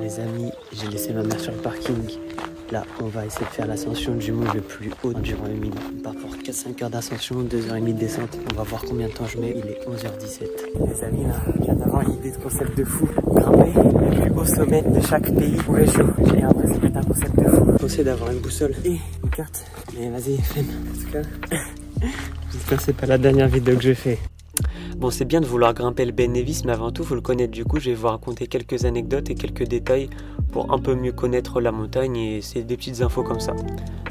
Les amis, j'ai laissé ma mère sur le parking. Là, on va essayer de faire l'ascension du mont le plus haut durant le midi. On part pour 4-5 heures d'ascension, 2h30 de descente. On va voir combien de temps je mets. Il est 11h17. Les amis, là, je viens d'avoir une idée de concept de fou. Grimper le plus haut sommet de chaque pays où est chaud. J'ai l'impression que c'est un concept de fou. Je conseille d'avoir une boussole et une carte. Mais vas-y, flemme. En tout cas, j'espère que c'est pas la dernière vidéo que je fais. Bon, c'est bien de vouloir grimper le Ben Nevis, mais avant tout, il faut le connaître. Du coup, je vais vous raconter quelques anecdotes et quelques détails pour un peu mieux connaître la montagne, et c'est des petites infos comme ça.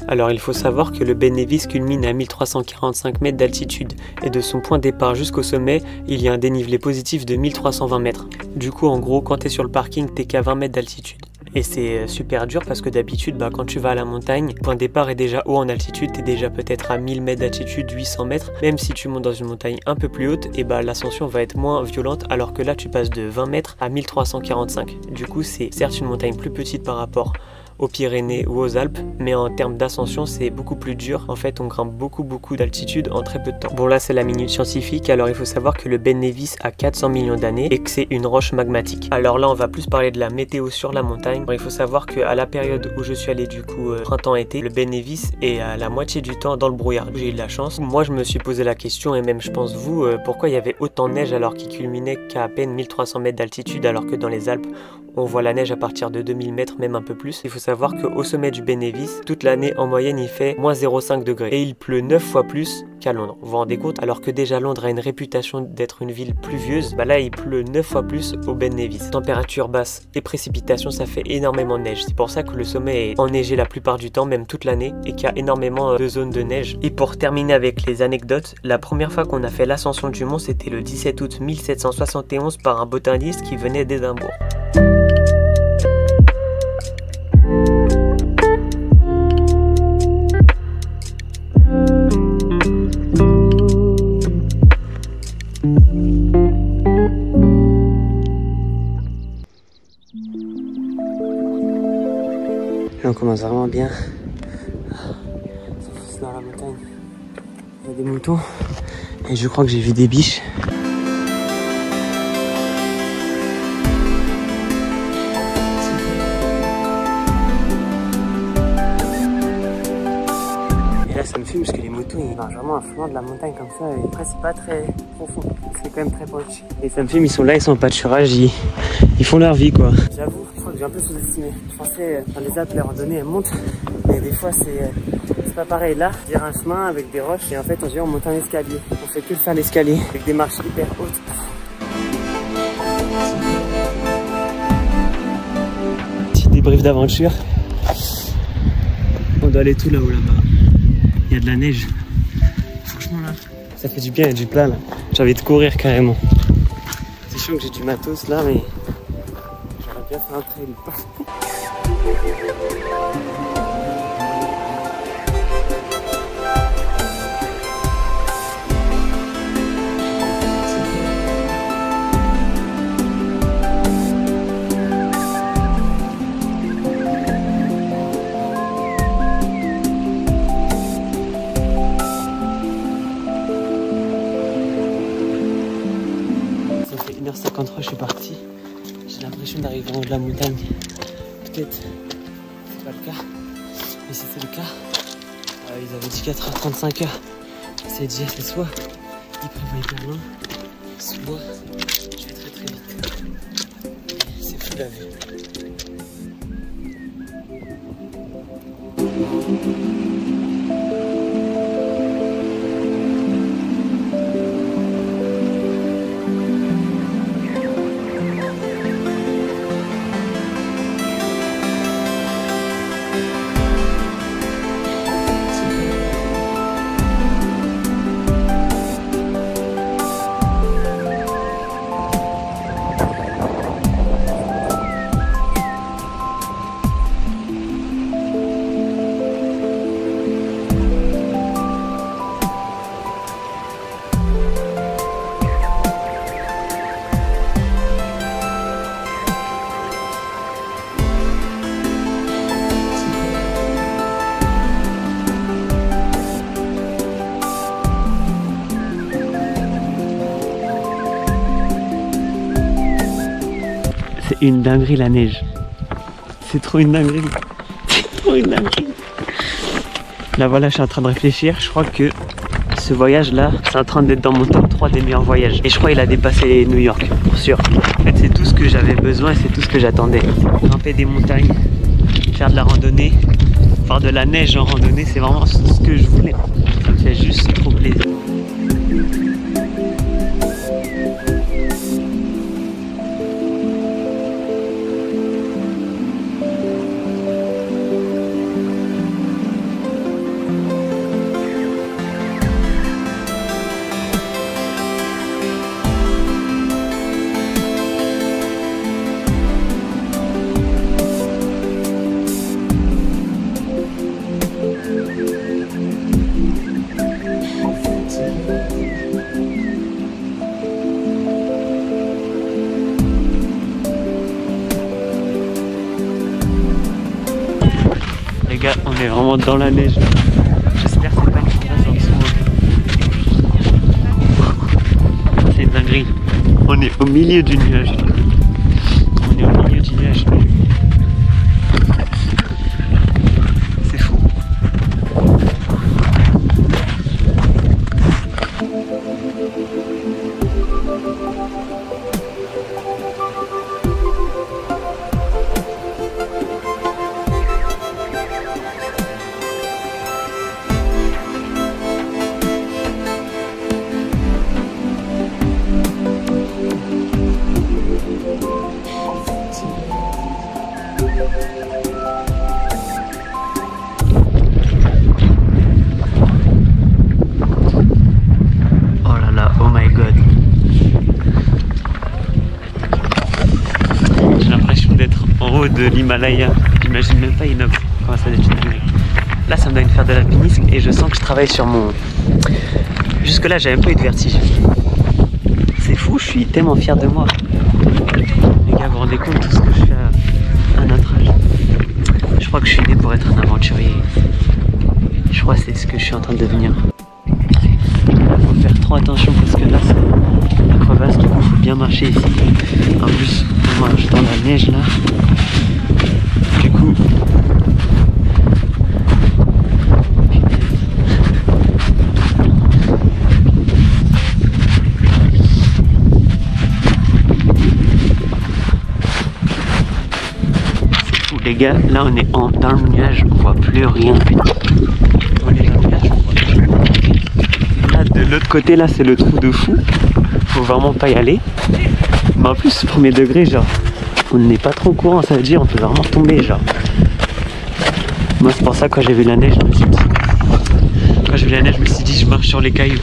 Alors, il faut savoir que le Ben Nevis culmine à 1345 mètres d'altitude, et de son point de départ jusqu'au sommet, il y a un dénivelé positif de 1320 mètres. Du coup, en gros, quand tu es sur le parking, t'es qu'à 20 mètres d'altitude. Et c'est super dur parce que d'habitude, quand tu vas à la montagne, le point de départ est déjà haut en altitude, tu es déjà peut-être à 1000 mètres d'altitude, 800 mètres. Même si tu montes dans une montagne un peu plus haute, et l'ascension va être moins violente, alors que là tu passes de 20 mètres à 1345. Du coup, c'est certes une montagne plus petite par rapport aux Pyrénées ou aux Alpes, mais en termes d'ascension c'est beaucoup plus dur. En fait, on grimpe beaucoup d'altitude en très peu de temps. Bon, là c'est la minute scientifique. Alors il faut savoir que le Ben Nevis a 400 millions d'années et que c'est une roche magmatique. Alors là on va plus parler de la météo sur la montagne. Alors, il faut savoir qu'à la période où je suis allé, du coup printemps-été, le Ben Nevis est à la moitié du temps dans le brouillard. J'ai eu de la chance. Moi je me suis posé la question, et même je pense vous, pourquoi il y avait autant de neige alors qu'il culminait qu'à peine 1300 mètres d'altitude, alors que dans les Alpes on voit la neige à partir de 2000 mètres, même un peu plus. Il faut savoir qu'au sommet du Ben Nevis, toute l'année en moyenne il fait moins 0,5 degrés. Et il pleut 9 fois plus qu'à Londres. Vous vous rendez compte? Alors que déjà Londres a une réputation d'être une ville pluvieuse, là il pleut 9 fois plus au Ben Nevis. Température basse et précipitations, ça fait énormément de neige. C'est pour ça que le sommet est enneigé la plupart du temps, même toute l'année, et qu'il y a énormément de zones de neige. Et pour terminer avec les anecdotes, la première fois qu'on a fait l'ascension du mont, c'était le 17 août 1771 par un botaniste qui venait d'Édimbourg. Là on commence vraiment bien. C'est dans la montagne. Il y a des moutons et je crois que j'ai vu des biches. Et là ça me fume parce que les moutons ils marchent vraiment à flanc de la montagne comme ça, et après c'est pas très profond, c'est quand même très penché. Et ça me fume, ils sont là, ils sont en pâturage, ils font leur vie quoi. J'avoue, je crois que j'ai un peu sous-estimé. Je pensais dans les Alpes les randonnées elles montent, mais des fois c'est pas pareil. Là, il y a un chemin avec des roches et en fait on vient en montant un escalier. On fait que faire l'escalier avec des marches hyper hautes. Petit débrief d'aventure. On doit aller tout là-haut là-bas. Il y a de la neige. Franchement là, ça fait du bien, il y a du plat là. J'ai envie de courir carrément. C'est chiant que j'ai du matos là, mais j'aurais bien fait un trail. Ça fait 1h53, je suis parti. J'ai l'impression d'arriver en haut de la montagne. Peut-être c'est pas le cas, mais c'était le cas. Ils avaient dit 4h35. C'est dit, c'est soit ils prévoient hyper loin, soit je vais très vite. C'est fou la vue. une dinguerie la neige. C'est trop une dinguerie. C'est trop une dinguerie. Là voilà, je suis en train de réfléchir. Je crois que ce voyage là, c'est en train d'être dans mon top 3 des meilleurs voyages. Et je crois qu'il a dépassé New York, pour sûr. En fait, c'est tout ce que j'avais besoin et c'est tout ce que j'attendais. Grimper des montagnes, faire de la randonnée, faire de la neige en randonnée, c'est vraiment ce que je voulais. Ça me fait juste trop plaisir. Les gars, on est vraiment dans la neige. J'espère que c'est pas une crevasse en dessous. C'est une dinguerie. On est au milieu du nuage. On est au milieu du nuage. C'est fou. De l'Himalaya, j'imagine même pas une comment ça doit être une dinguerie. Là ça me donne faire de l'alpinisme et je sens que je travaille sur mon... Jusque là j'avais même pas eu de vertige. C'est fou, je suis tellement fier de moi. Les gars, vous vous rendez compte de tout ce que je fais à notre âge. Je crois que je suis né pour être un aventurier. Je crois que c'est ce que je suis en train de devenir. Il faut faire trop attention parce que là c'est la crevasse, du coup il faut bien marcher ici. En plus on marche dans la neige là. Du coup, c'est fou les gars, là on est dans le nuage, on voit plus rien. On est dans le nuage, on voit plus rien. Là de l'autre côté là c'est le trou de fou, faut vraiment pas y aller. Mais en plus premier degré genre, on n'est pas trop au courant, ça veut dire on peut vraiment tomber genre. Moi c'est pour ça que quand j'ai vu la neige, je me suis dit... Quand j'ai vu la neige, je me suis dit je marche sur les cailloux.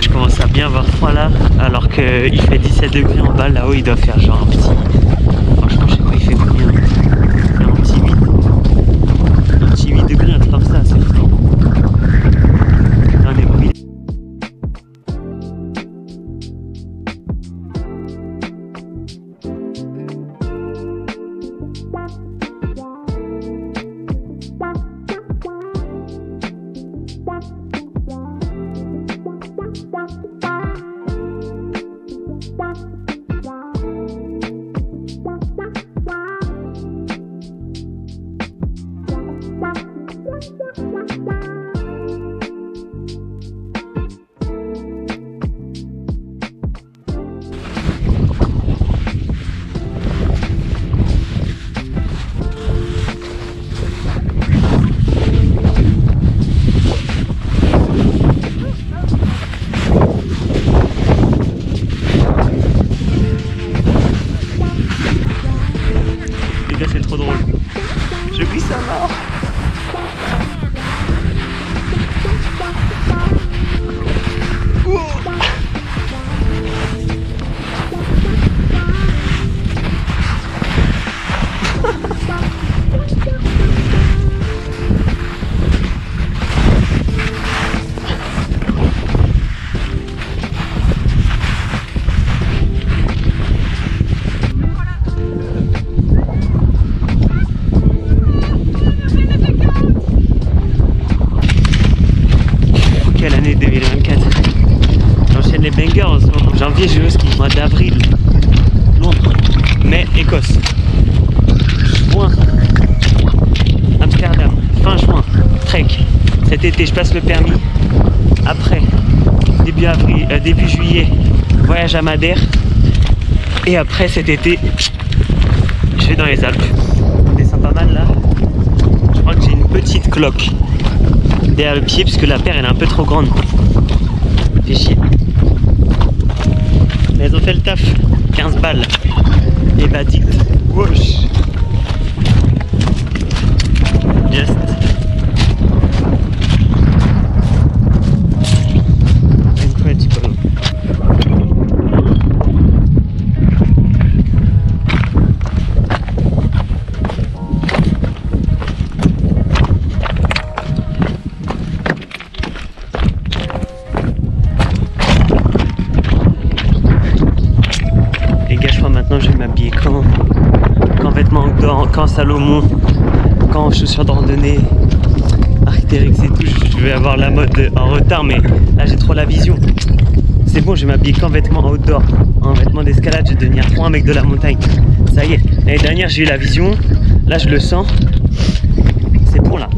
Je commence à bien avoir froid là, alors qu'il fait 17 degrés en bas, là-haut il doit faire genre un petit... Franchement je sais pas il fait combien. Un petit 8. Un petit 8 degrés, un truc comme ça, c'est fou. Là on est au milieu. l'Écosse. Juin, Amsterdam, fin juin, trek. Cet été je passe le permis. Après, début juillet, voyage à Madère. Et après cet été, je vais dans les Alpes. On descend pas mal là. Je crois que j'ai une petite cloque derrière le pied parce que la paire elle est un peu trop grande. Fait chier. Mais elles ont fait le taf. 15 balles. Et Vadict. Wesh. Just. Incredible. Maintenant je vais m'habiller quand vêtements outdoor, quand Salomon, quand chaussures de randonnée, Arc'teryx et tout. Je vais avoir la mode en retard, mais là j'ai trop la vision. C'est bon, je vais m'habiller qu'en vêtements outdoor. En vêtements d'escalade, je vais devenir trop un mec de la montagne. Ça y est, l'année dernière j'ai eu la vision, là je le sens. C'est bon là.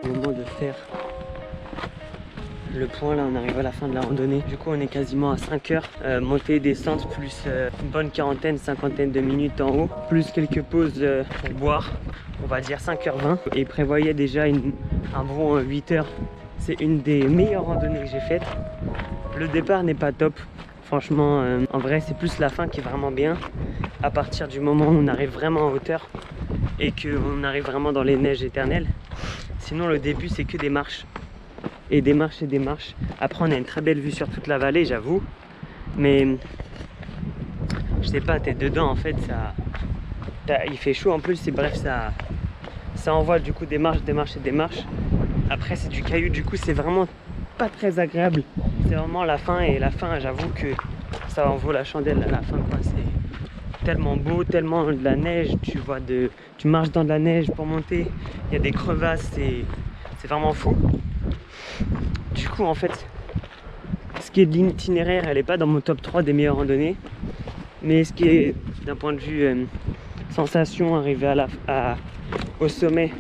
Moment de faire le point. Là on arrive à la fin de la randonnée, du coup on est quasiment à 5 heures, montée et descente plus une bonne cinquantaine de minutes en haut, plus quelques pauses pour boire, on va dire 5h20, et prévoyait déjà un bon 8 heures. C'est une des meilleures randonnées que j'ai faites. Le départ n'est pas top franchement, en vrai c'est plus la fin qui est vraiment bien, à partir du moment où on arrive vraiment en hauteur et qu'on arrive vraiment dans les neiges éternelles. Sinon le début c'est que des marches et des marches et des marches. Après on a une très belle vue sur toute la vallée, j'avoue, mais je sais pas, t'es dedans en fait, il fait chaud en plus, et bref ça envoie du coup des marches et des marches. Après c'est du caillou, du coup c'est vraiment pas très agréable. C'est vraiment la fin, et la fin j'avoue que ça en vaut la chandelle à la fin quoi. C'est tellement beau, tellement de la neige, tu marches dans de la neige pour monter, il y a des crevasses, c'est vraiment fou. Du coup en fait, ce qui est de l'itinéraire, elle n'est pas dans mon top 3 des meilleures randonnées, mais ce qui est d'un point de vue sensation, arriver au sommet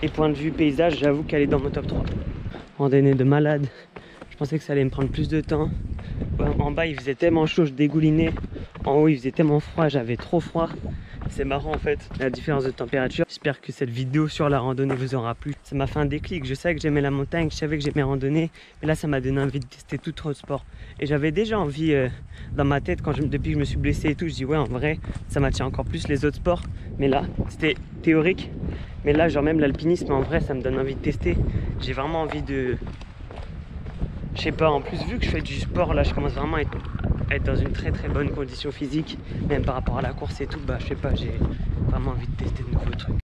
et point de vue paysage, j'avoue qu'elle est dans mon top 3. Randonnée de malade, je pensais que ça allait me prendre plus de temps. En bas il faisait tellement chaud, je dégoulinais. En haut il faisait tellement froid, j'avais trop froid. C'est marrant en fait, la différence de température. J'espère que cette vidéo sur la randonnée vous aura plu. Ça m'a fait un déclic, je savais que j'aimais la montagne, je savais que j'aimais randonner. Mais là ça m'a donné envie de tester tout autre sport. Et j'avais déjà envie dans ma tête, depuis que je me suis blessé et tout, je dis ouais en vrai ça m'attire encore plus les autres sports. Mais là c'était théorique. Mais là genre même l'alpinisme en vrai ça me donne envie de tester. J'ai vraiment envie de... Je sais pas, en plus vu que je fais du sport là, je commence vraiment à être dans une très bonne condition physique, même par rapport à la course et tout, bah je sais pas, j'ai vraiment envie de tester de nouveaux trucs.